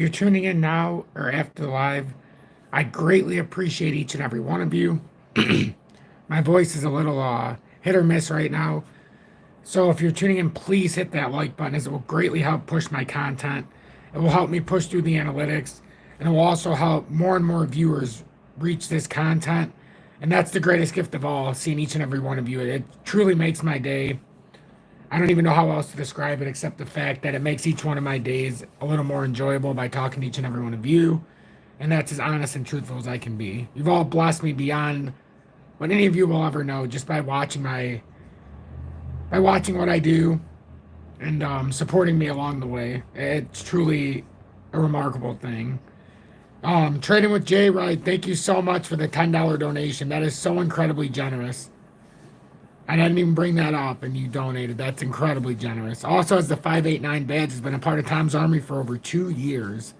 You're tuning in now or after the live. I greatly appreciate each and every one of you. My voice is a little hit or miss right now. So if you're tuning in, please hit that like button as it will greatly help push my content. It will help me push through the analytics, and it will also help more and more viewers reach this content. And that's the greatest gift of all, seeing each and every one of you. It truly makes my day. I don't even know how else to describe it except the fact that it makes each one of my days a little more enjoyable by talking to each and every one of you. And that's as honest and truthful as I can be. You've all blessed me beyond what any of you will ever know just by watching what I do and supporting me along the way. It's truly a remarkable thing. Trading with Jay Wright, thank you so much for the $10 donation. That is so incredibly generous. I didn't even bring that up, and you donated. That's incredibly generous. Also, as the 589 badge has been a part of Tom's Army for over 2 years.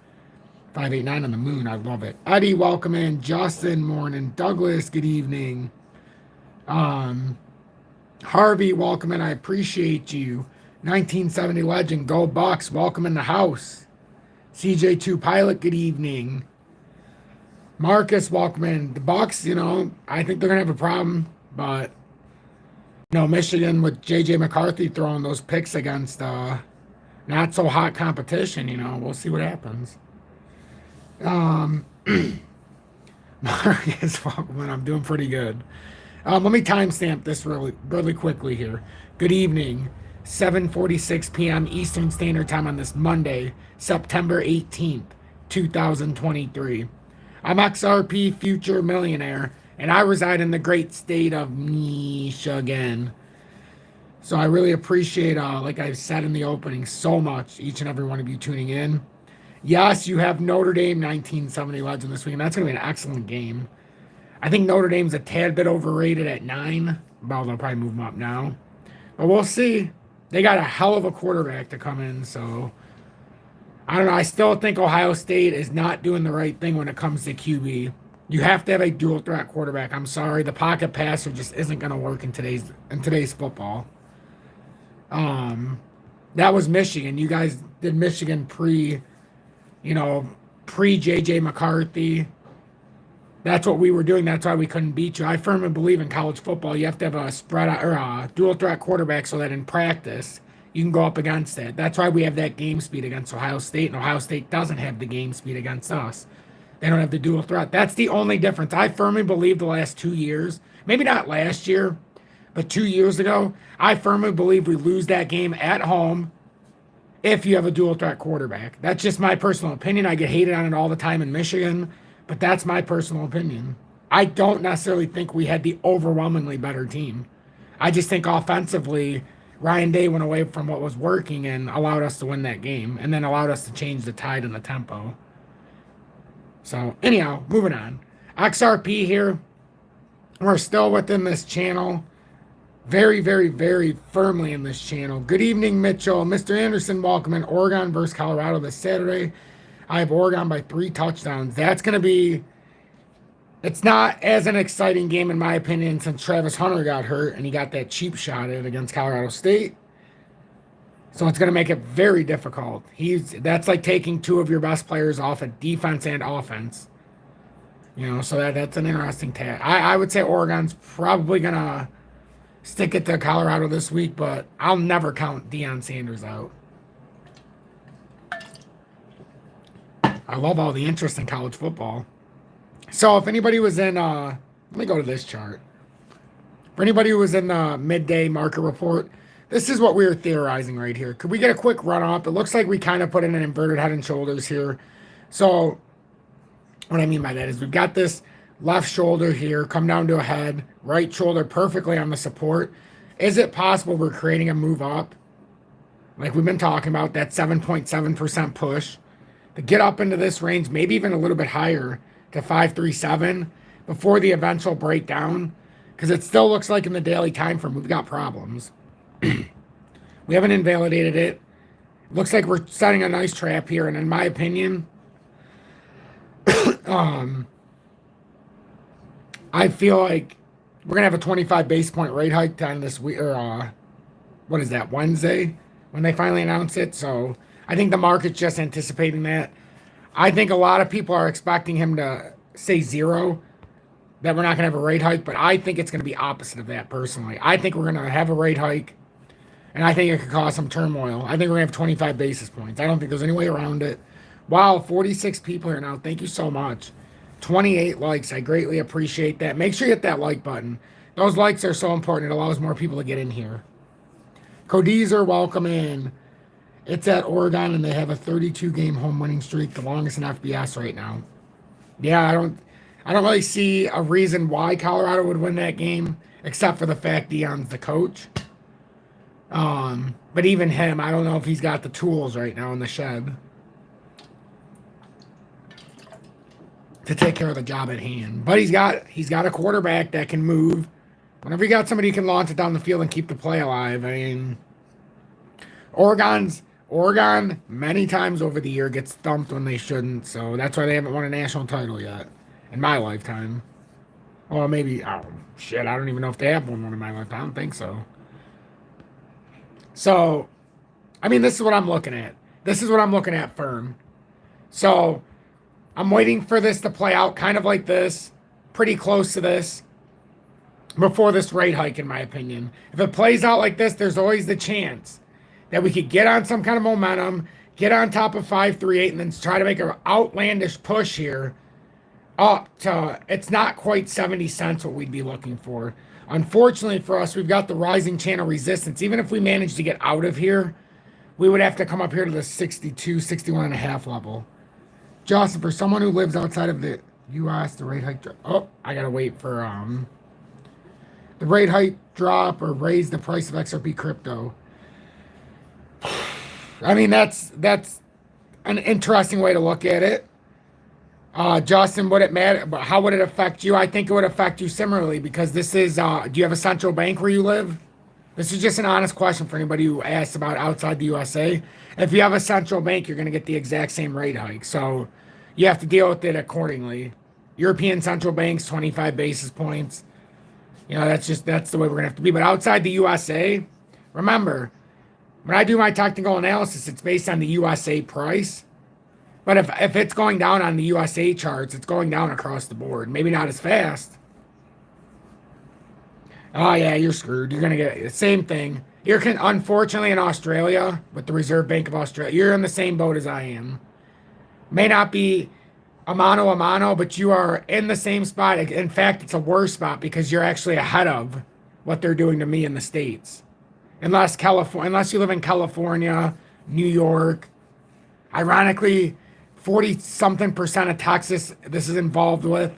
589 on the moon. I love it. Eddie, welcome in. Justin, morning. Douglas, good evening. Harvey, welcome in. I appreciate you. 1970 legend, Go Bucks, welcome in the house. CJ2 Pilot, good evening. Marcus, welcome in. The Bucks, I think they're going to have a problem, but Michigan with J.J. McCarthy throwing those picks against not so hot competition, we'll see what happens. Marcus, welcome in. I'm doing pretty good. Let me timestamp this really quickly here. Good evening, 7:46 p.m. Eastern Standard Time on this Monday, September 18th, 2023. I'm XRP Future Millionaire, and I reside in the great state of Michigan. So I really appreciate, like I've said in the opening, so much, each and every one of you tuning in. Yes, you have Notre Dame 1970 Legend this week, and that's going to be an excellent game. I think Notre Dame's a tad bit overrated at 9. Well, they'll probably move them up now. But we'll see. They got a hell of a quarterback to come in, so I don't know. I still think Ohio State is not doing the right thing when it comes to QB. You have to have a dual threat quarterback. I'm sorry, the pocket passer just isn't going to work in today's football. That was Michigan. You guys did Michigan pre J.J. McCarthy. That's what we were doing. That's why we couldn't beat you. I firmly believe in college football, you have to have a spread or a dual threat quarterback so that in practice you can go up against it. That's why we have that game speed against Ohio State, and Ohio State doesn't have the game speed against us. They don't have the dual threat. That's the only difference. I firmly believe the last 2 years, maybe not last year, but 2 years ago, I firmly believe we lose that game at home if you have a dual threat quarterback. That's just my personal opinion. I get hated on it all the time in Michigan, but that's my personal opinion. I don't necessarily think we had the overwhelmingly better team. I just think offensively, Ryan Day went away from what was working and allowed us to win that game, and then allowed us to change the tide and the tempo. So anyhow, moving on. XRP here. We're still within this channel. Very, very, very firmly in this channel. Good evening, Mitchell. Mr. Anderson, welcome in. Oregon versus Colorado this Saturday. I have Oregon by 3 touchdowns. That's going to be... It's not as an exciting game, in my opinion, since Travis Hunter got hurt and he got that cheap shot in against Colorado State. So it's going to make it very difficult. That's like taking 2 of your best players off at defense and offense. So that's an interesting task. I would say Oregon's probably going to stick it to Colorado this week, but I'll never count Deion Sanders out. I love all the interest in college football. So if anybody was in, let me go to this chart. For anybody who was in the midday market report, this is what we were theorizing right here. Could we get a quick run up? It looks like we kind of put in an inverted head and shoulders here. So what I mean by that is we've got this left shoulder here, come down to a head, right shoulder perfectly on the support. Is it possible we're creating a move up? Like we've been talking about, that 7.7% push to get up into this range, maybe even a little bit higher to 537 before the eventual breakdown, because it still looks like in the daily time frame we've got problems. We haven't invalidated it. Looks like we're setting a nice trap here, and in my opinion, I feel like we're gonna have a 25 base point rate hike on this week, or what is that, Wednesday, when they finally announce it. So I think the market's just anticipating that. I think a lot of people are expecting him to say zero, that we're not going to have a rate hike, but I think it's going to be opposite of that personally. I think we're going to have a rate hike, and I think it could cause some turmoil. I think we're going to have 25 basis points. I don't think there's any way around it. Wow, 46 people here now. Thank you so much. 28 likes. I greatly appreciate that. Make sure you hit that like button. Those likes are so important. It allows more people to get in here. Codizer, welcome in. It's at Oregon, and they have a 32-game home winning streak, the longest in FBS right now. Yeah, I don't really see a reason why Colorado would win that game, except for the fact Deion's the coach. But even him, I don't know if he's got the tools right now in the shed to take care of the job at hand. But he's got a quarterback that can move. Whenever you got somebody who can launch it down the field and keep the play alive, I mean, Oregon many times over the year gets thumped when they shouldn't, so that's why they haven't won a national title yet in my lifetime. Well, maybe, oh shit, I don't even know if they have won one in my lifetime. I don't think so. So, I mean, this is what I'm looking at. This is what I'm looking at firm. So, I'm waiting for this to play out kind of like this, pretty close to this, before this rate hike, in my opinion. If it plays out like this, there's always the chance that we could get on some kind of momentum, get on top of 538, and then try to make an outlandish push here up to, it's not quite 70 cents what we'd be looking for. Unfortunately for us, we've got the rising channel resistance. Even if we manage to get out of here, we would have to come up here to the 62, 61 and a half level. Justin, for someone who lives outside of the U.S., the rate hike, oh, I gotta wait for the rate hike drop or raise the price of XRP crypto. I mean, that's an interesting way to look at it. Justin, would it matter? How would it affect you? I think it would affect you similarly because this is, do you have a central bank where you live? This is just an honest question for anybody who asks about outside the USA. If you have a central bank, you're going to get the exact same rate hike. So you have to deal with it accordingly. European central banks, 25 basis points. You know, that's the way we're going to have to be. But outside the USA, remember, when I do my technical analysis, it's based on the USA price. But if it's going down on the USA charts, it's going down across the board. Maybe not as fast. Oh, yeah, you're screwed. You're going to get the same thing. Unfortunately, in Australia, with the Reserve Bank of Australia, you're in the same boat as I am. May not be a mano, but you are in the same spot. In fact, it's a worse spot because you're actually ahead of what they're doing to me in the States. Unless you live in California, New York. Ironically, 40-something% of Texas this is involved with.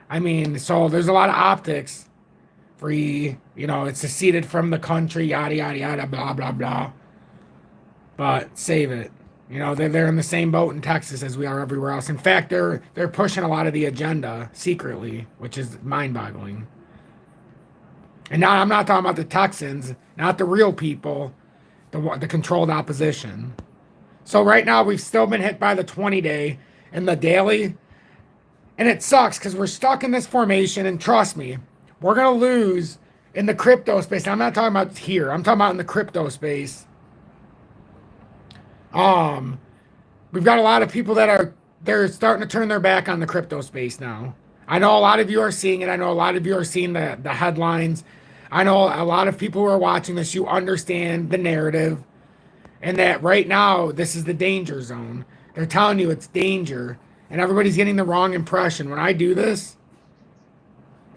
I mean, so there's a lot of optics. Free, you know, it's seceded from the country, yada, yada, yada, blah, blah, blah. But save it. You know, they're in the same boat in Texas as we are everywhere else. In fact, they're pushing a lot of the agenda secretly, which is mind-boggling. And now I'm not talking about the Texans, not the real people, the controlled opposition. So right now we've still been hit by the 20-day and the daily. And it sucks because we're stuck in this formation. And trust me, we're going to lose in the crypto space. I'm not talking about here. I'm talking about in the crypto space. We've got a lot of people that they're starting to turn their back on the crypto space now. I know a lot of you are seeing it. I know a lot of you are seeing the headlines. I know a lot of people who are watching this, you understand the narrative. And that right now, this is the danger zone. They're telling you it's danger. And everybody's getting the wrong impression. When I do this,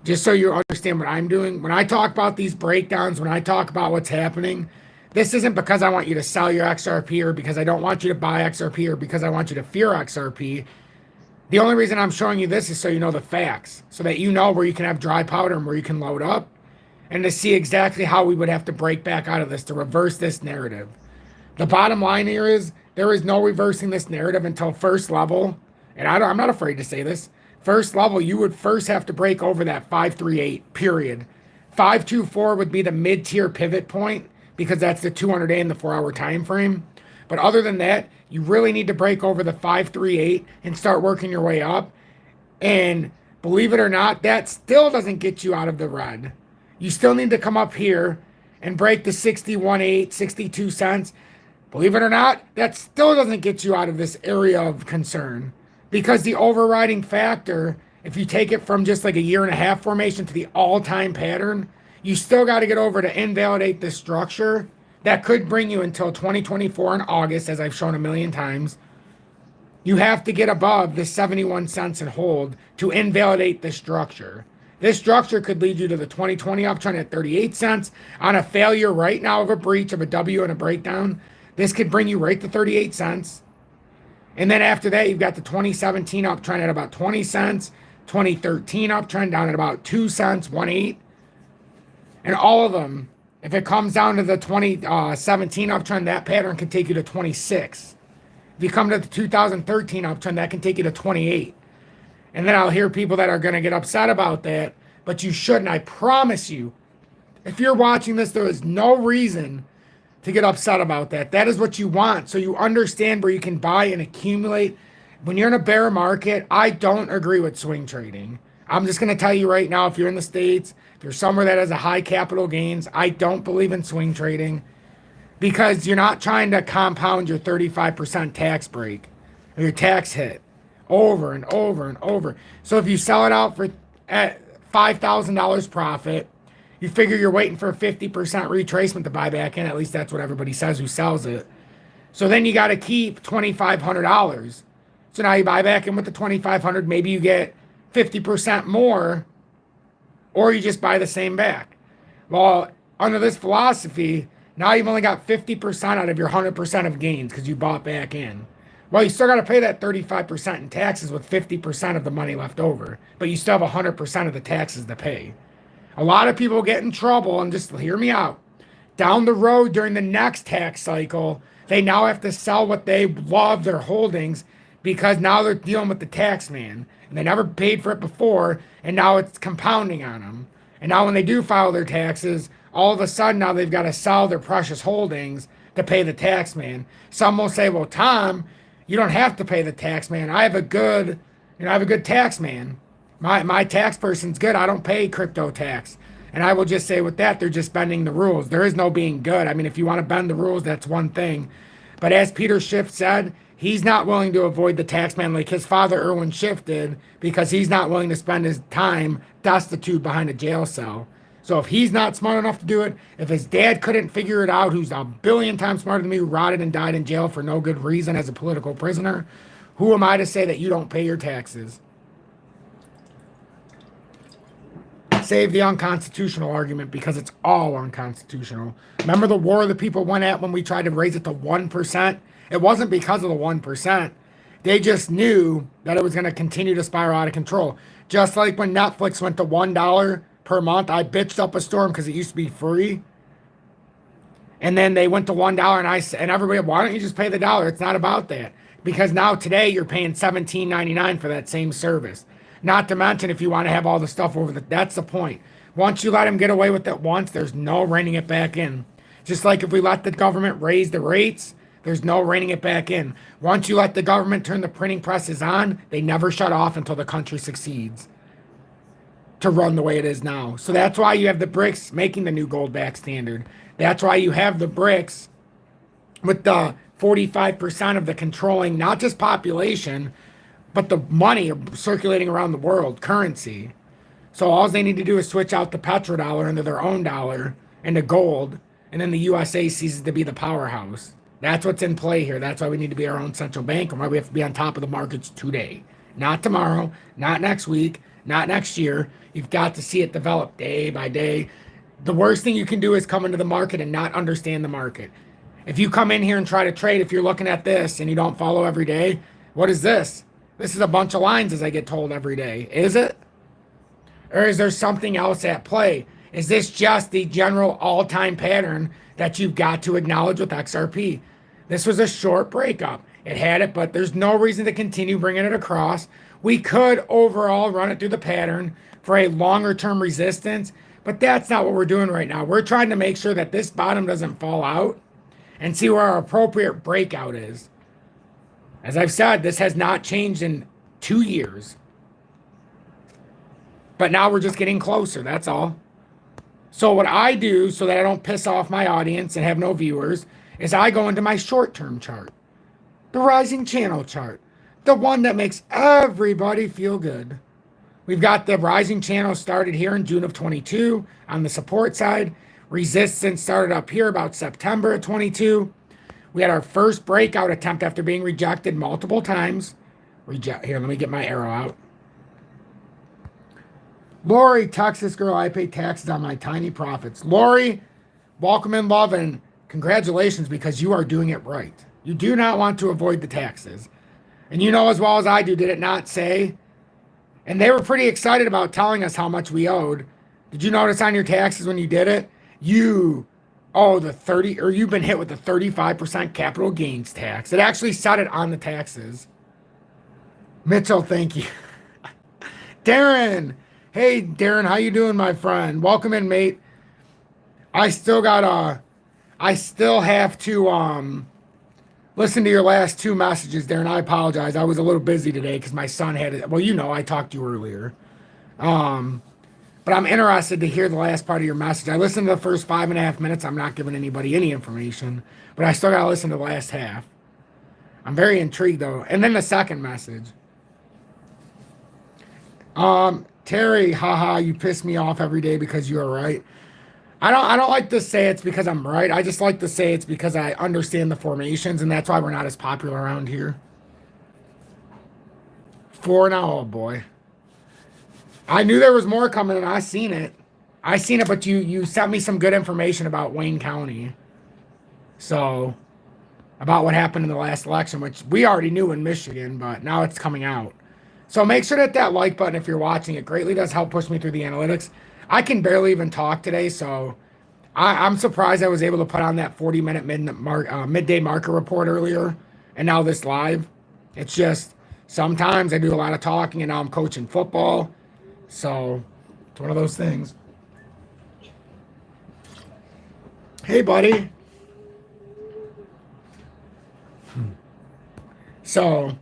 just so you understand what I'm doing, when I talk about these breakdowns, when I talk about what's happening, this isn't because I want you to sell your XRP or because I don't want you to buy XRP or because I want you to fear XRP. The only reason I'm showing you this is so you know the facts, so that you know where you can have dry powder and where you can load up, and to see exactly how we would have to break back out of this to reverse this narrative. The bottom line here is there is no reversing this narrative until first level, and I'm not afraid to say this, first level, you would first have to break over that 538, period. 524 would be the mid-tier pivot point because that's the 200-day and the 4-hour time frame. But other than that, you really need to break over the 538 and start working your way up. And believe it or not, that still doesn't get you out of the red. You still need to come up here and break the 61.8, 62 cents. Believe it or not, that still doesn't get you out of this area of concern, because the overriding factor, if you take it from just like a year and a half formation to the all-time pattern, you still got to get over to invalidate this structure. That could bring you until 2024 in August, as I've shown a million times. You have to get above the 71 cents and hold to invalidate this structure. This structure could lead you to the 2020 uptrend at 38 cents. On a failure right now of a breach of a W and a breakdown, this could bring you right to 38 cents. And then after that, you've got the 2017 uptrend at about 20 cents, 2013 uptrend down at about 2 cents, 1.8. And all of them, if it comes down to the 2017 uptrend, that pattern can take you to 26. If you come to the 2013 uptrend, that can take you to 28. And then I'll hear people that are going to get upset about that, but you shouldn't. I promise you, if you're watching this, there is no reason to get upset about that. That is what you want, so you understand where you can buy and accumulate. When you're in a bear market, I don't agree with swing trading. I'm just going to tell you right now, if you're in the States, if you're somewhere that has a high capital gains, I don't believe in swing trading, because you're not trying to compound your 35% tax break or your tax hit over and over and over. So if you sell it out for at $5,000 profit, you figure you're waiting for a 50% retracement to buy back in. At least that's what everybody says who sells it. So then you got to keep $2,500. So now you buy back in with the $2,500. Maybe you get 50% more, or you just buy the same back. Well, under this philosophy, now you've only got 50% out of your 100% of gains because you bought back in. Well, you still got to pay that 35% in taxes with 50% of the money left over, but you still have 100% of the taxes to pay. A lot of people get in trouble, and just hear me out. Down the road during the next tax cycle, they now have to sell what they love, their holdings, because now they're dealing with the tax man. And they never paid for it before, and now it's compounding on them. And now when they do file their taxes, all of a sudden now they've got to sell their precious holdings to pay the tax man. Some will say, well, Tom, you don't have to pay the tax man. I have a good tax man. My tax person's good. I don't pay crypto tax. And I will just say with that, they're just bending the rules. There is no being good. I mean, if you want to bend the rules, that's one thing. But as Peter Schiff said, he's not willing to avoid the tax man like his father, Erwin Schiff, did, because he's not willing to spend his time destitute behind a jail cell. So if he's not smart enough to do it, if his dad couldn't figure it out, who's a billion times smarter than me, who rotted and died in jail for no good reason as a political prisoner, who am I to say that you don't pay your taxes? Save the unconstitutional argument, because it's all unconstitutional. Remember the war the people went at when we tried to raise it to 1%? It wasn't because of the 1%. They just knew that it was going to continue to spiral out of control. Just like when Netflix went to $1 per month, I bitched up a storm because it used to be free. And then they went to $1, and everybody, why don't you just pay the dollar? It's not about that. Because now today you're paying $17.99 for that same service. Not to mention, if you want to have all the stuff over that's the point. Once you let them get away with it once, there's no reining it back in. Just like if we let the government raise the rates, there's no reining it back in. Once you let the government turn the printing presses on, they never shut off until the country succeeds to run the way it is now. So that's why you have the BRICS making the new gold back standard. That's why you have the BRICS with the 45% of the controlling, not just population, but the money circulating around the world, currency. So all they need to do is switch out the petrodollar into their own dollar, into gold, and then the USA ceases to be the powerhouse. That's what's in play here. That's why we need to be our own central bank, and why we have to be on top of the markets today. Not tomorrow, not next week, not next year. You've got to see it develop day by day. The worst thing you can do is come into the market and not understand the market. If you come in here and try to trade, if you're looking at this and you don't follow every day, what is this? This is a bunch of lines, as I get told every day. Is it? Or is there something else at play? Is this just the general all-time pattern that you've got to acknowledge with XRP? This was a short breakup. It had it, but there's no reason to continue bringing it across. We could overall run it through the pattern for a longer-term resistance, but that's not what we're doing right now. We're trying to make sure that this bottom doesn't fall out and see where our appropriate breakout is. As I've said, this has not changed in 2 years. But now we're just getting closer, that's all. So what I do, so that I don't piss off my audience and have no viewers, is I go into my short-term chart, the rising channel chart, the one that makes everybody feel good. We've got the rising channel started here in June of 22 on the support side. Resistance started up here about September of 22. We had our first breakout attempt after being rejected multiple times. Here, let me get my arrow out. Lori, Texas girl, I pay taxes on my tiny profits. Lori, welcome in love and congratulations because you are doing it right. You do not want to avoid the taxes. And you know as well as I do, did it not say? And they were pretty excited about telling us how much we owed. Did you notice on your taxes when you did it? You owe the 30, or you've been hit with the 35% capital gains tax. It actually said it on the taxes. Mitchell, thank you. Darren. Hey, Darren, how you doing, my friend? Welcome in, mate. I still have to listen to your last two messages, Darren. I apologize. I was a little busy today because my son had it. Well, you know, I talked to you earlier. But I'm interested to hear the last part of your message. I listened to the first 5.5 minutes. I'm not giving anybody any information, but I still got to listen to the last half. I'm very intrigued, though. And then the second message. Terry, haha, you piss me off every day because you are right. I don't like to say it's because I'm right. I just like to say it's because I understand the formations, and that's why we're not as popular around here. 4 now, oh boy. I knew there was more coming, and I seen it. But you sent me some good information about Wayne County. So, about what happened in the last election, which we already knew in Michigan, but now it's coming out. So make sure to hit that like button if you're watching. It greatly does help push me through the analytics. I can barely even talk today, so I'm surprised I was able to put on that 40-minute midday market report earlier, and now this live. It's just sometimes I do a lot of talking, and now I'm coaching football. So it's one of those things. Hey, buddy. So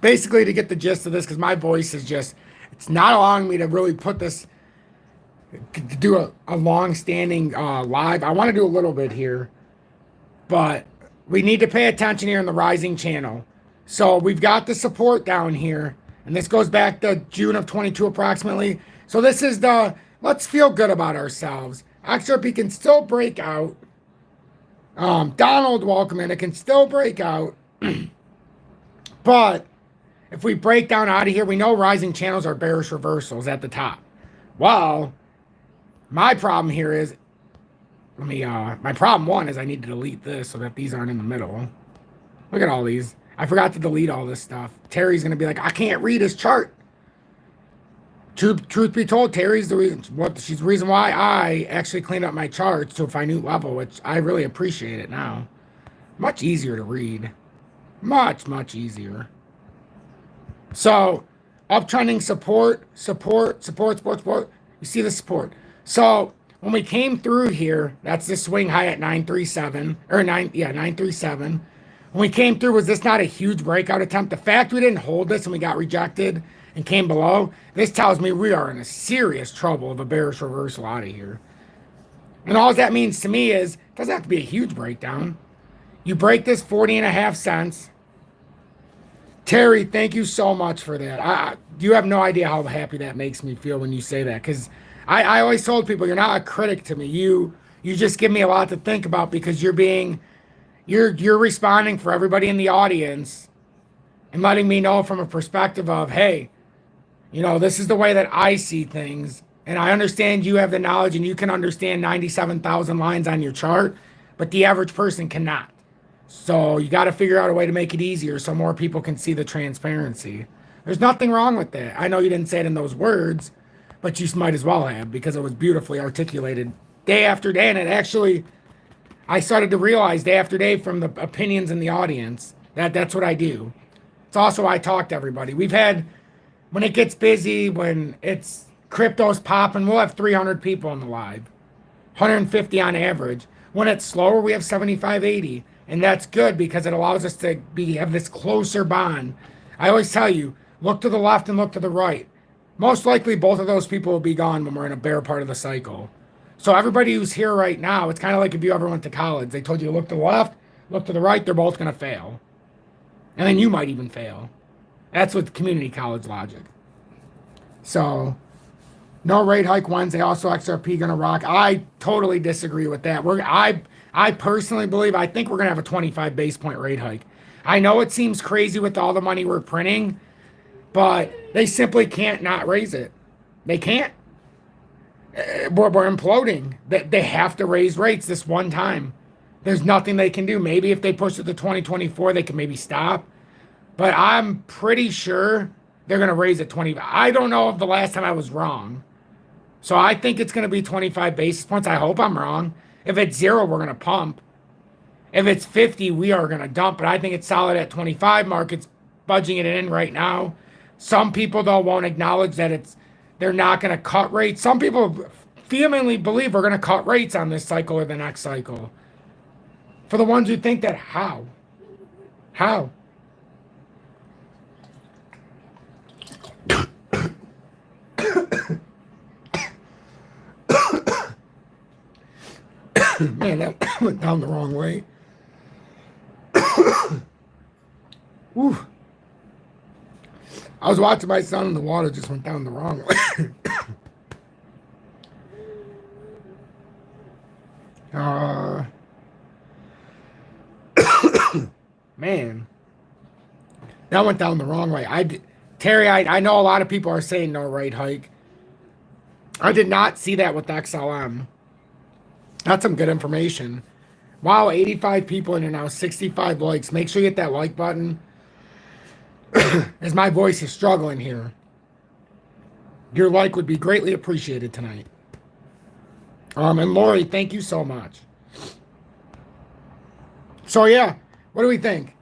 basically, to get the gist of this, because my voice is just, it's not allowing me to really put this, to do a long-standing live. I want to do a little bit here, but we need to pay attention here in the rising channel. So we've got the support down here, and this goes back to June of 22 approximately. So this is the, let's feel good about ourselves. XRP can still break out. Donald, welcome in. It can still break out. But if we break down out of here, we know rising channels are bearish reversals at the top. Well, my problem here is, my problem one is I need to delete this so that these aren't in the middle. Look at all these. I forgot to delete all this stuff. Terry's going to be like, I can't read his chart. Truth be told, Terry's the reason. She's the reason why I actually cleaned up my charts to a minute level, which I really appreciate it now. Much easier to read. Much, much easier. So, uptrending support. You see the support. So, when we came through here, that's the swing high at 937, or 937. When we came through, was this not a huge breakout attempt? The fact we didn't hold this and we got rejected and came below, this tells me we are in a serious trouble of a bearish reversal out of here. And all that means to me is, it doesn't have to be a huge breakdown. You break this 40.5 cents. Terry, thank you so much for that. You have no idea how happy that makes me feel when you say that, because I always told people you're not a critic to me. You just give me a lot to think about because you're responding for everybody in the audience and letting me know from a perspective of, hey, you know, this is the way that I see things. And I understand you have the knowledge and you can understand 97,000 lines on your chart, but the average person cannot. So you got to figure out a way to make it easier so more people can see the transparency. There's nothing wrong with that. I know you didn't say it in those words, but you might as well have because it was beautifully articulated day after day. And it actually, I started to realize day after day from the opinions in the audience that that's what I do. It's also why I talk to everybody. We've had, when it gets busy, when it's crypto's popping, we'll have 300 people on the live, 150 on average. When it's slower, we have 75, 80. And that's good because it allows us to have this closer bond. I always tell you, look to the left and look to the right. Most likely, both of those people will be gone when we're in a bear part of the cycle. So everybody who's here right now, it's kind of like if you ever went to college. They told you to look to the left, look to the right, they're both going to fail. And then you might even fail. That's with community college logic. So, no rate hike Wednesday. Also, XRP going to rock. I totally disagree with that. I personally believe, I think we're going to have a 25 base point rate hike. I know it seems crazy with all the money we're printing, but they simply can't not raise it. They can't. We're imploding. They have to raise rates this one time. There's nothing they can do. Maybe if they push it to 2024, they can maybe stop. But I'm pretty sure they're going to raise it 20. I don't know if the last time I was wrong. So I think it's going to be 25 basis points. I hope I'm wrong. If it's 0, we're going to pump. If it's 50, we are going to dump. But I think it's solid at 25. Market's budging it in right now. Some people, though, won't acknowledge that they're not going to cut rates. Some people vehemently believe we're going to cut rates on this cycle or the next cycle. For the ones who think that, how? How? Man, that went down the wrong way. Whew. I was watching my son and the water just went down the wrong way. Man, that went down the wrong way. Terry, I know a lot of people are saying no rate hike. I did not see that with XLM. That's some good information. Wow, 85 people in here now, 65 likes. Make sure you hit that like button. As my voice is struggling here. Your like would be greatly appreciated tonight. And Lori, thank you so much. So yeah, what do we think?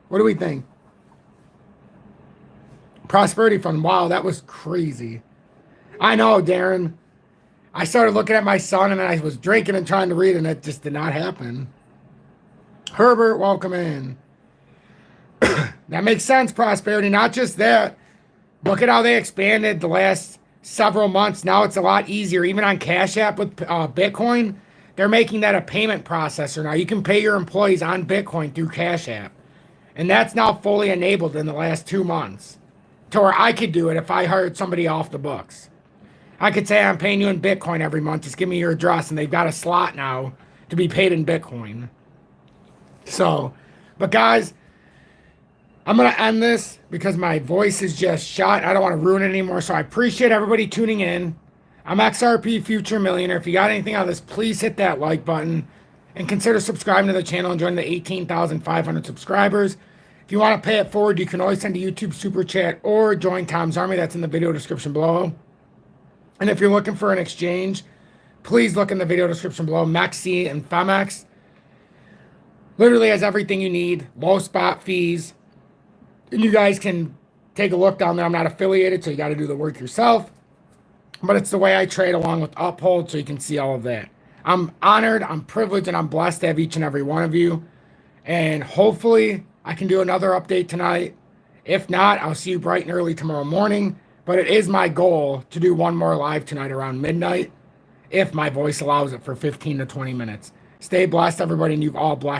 What do we think? Prosperity Fund, wow, that was crazy. I know, Darren. I started looking at my son and I was drinking and trying to read and it just did not happen. Herbert, welcome in. That makes sense, Prosperity. Not just that. Look at how they expanded the last several months. Now it's a lot easier. Even on Cash App with Bitcoin, they're making that a payment processor. Now you can pay your employees on Bitcoin through Cash App. And that's now fully enabled in the last 2 months. To where I could do it if I hired somebody off the books. I could say I'm paying you in Bitcoin every month. Just give me your address. And they've got a slot now to be paid in Bitcoin. So, but guys, I'm going to end this because my voice is just shot. I don't want to ruin it anymore. So I appreciate everybody tuning in. I'm XRP Future Millionaire. If you got anything out of this, please hit that like button. And consider subscribing to the channel and join the 18,500 subscribers. If you want to pay it forward, you can always send a YouTube Super Chat or join Tom's Army. That's in the video description below. And if you're looking for an exchange, please look in the video description below. Mexi and Femex literally has everything you need. Low spot fees. And you guys can take a look down there. I'm not affiliated, so you got to do the work yourself. But it's the way I trade along with Uphold, so you can see all of that. I'm honored, I'm privileged, and I'm blessed to have each and every one of you. And hopefully I can do another update tonight. If not, I'll see you bright and early tomorrow morning. But it is my goal to do one more live tonight around midnight, if my voice allows it, for 15 to 20 minutes. Stay blessed, everybody, and you've all blessed.